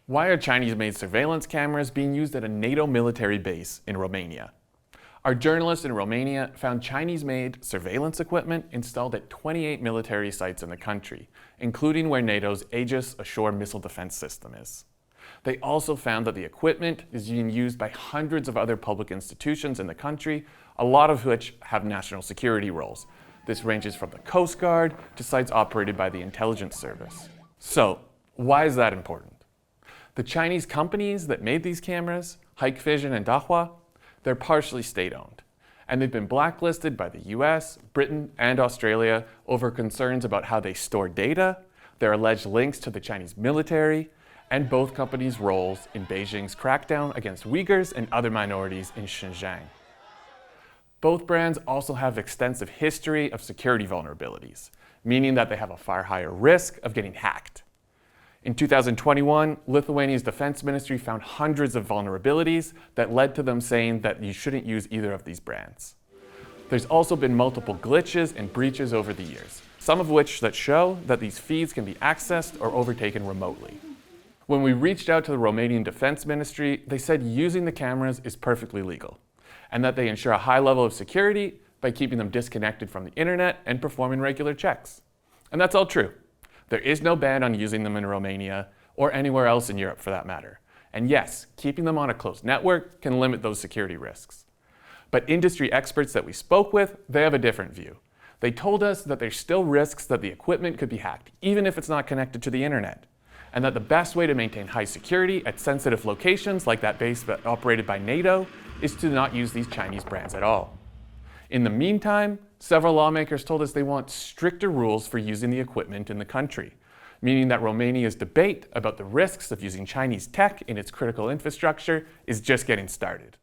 Why are Chinese-made surveillance cameras being used at a NATO military base in Romania? Our journalists in Romania found Chinese-made surveillance equipment installed at 28 military sites in the country, including where NATO's Aegis Ashore missile defense system is. They also found that the equipment is being used by hundreds of other public institutions in the country, a lot of which have national security roles. This ranges from the Coast Guard to sites operated by the intelligence service. So, why is that important? The Chinese companies that made these cameras, Hikvision and Dahua, they're partially state-owned, and they've been blacklisted by the US, Britain, and Australia over concerns about how they store data, their alleged links to the Chinese military, and both companies' roles in Beijing's crackdown against Uyghurs and other minorities in Xinjiang. Both brands also have extensive history of security vulnerabilities, meaning that they have a far higher risk of getting hacked. In 2021, Lithuania's defense ministry found hundreds of vulnerabilities that led to them saying that you shouldn't use either of these brands. There's also been multiple glitches and breaches over the years, some of which that show that these feeds can be accessed or overtaken remotely. When we reached out to the Romanian Defense Ministry, they said using the cameras is perfectly legal, and that they ensure a high level of security by keeping them disconnected from the internet and performing regular checks. And that's all true. There is no ban on using them in Romania, or anywhere else in Europe for that matter. And yes, keeping them on a closed network can limit those security risks. But industry experts that we spoke with, they have a different view. They told us that there's still risks that the equipment could be hacked, even if it's not connected to the internet. And that the best way to maintain high security at sensitive locations like that base operated by NATO is to not use these Chinese brands at all. In the meantime, several lawmakers told us they want stricter rules for using the equipment in the country, meaning that Romania's debate about the risks of using Chinese tech in its critical infrastructure is just getting started.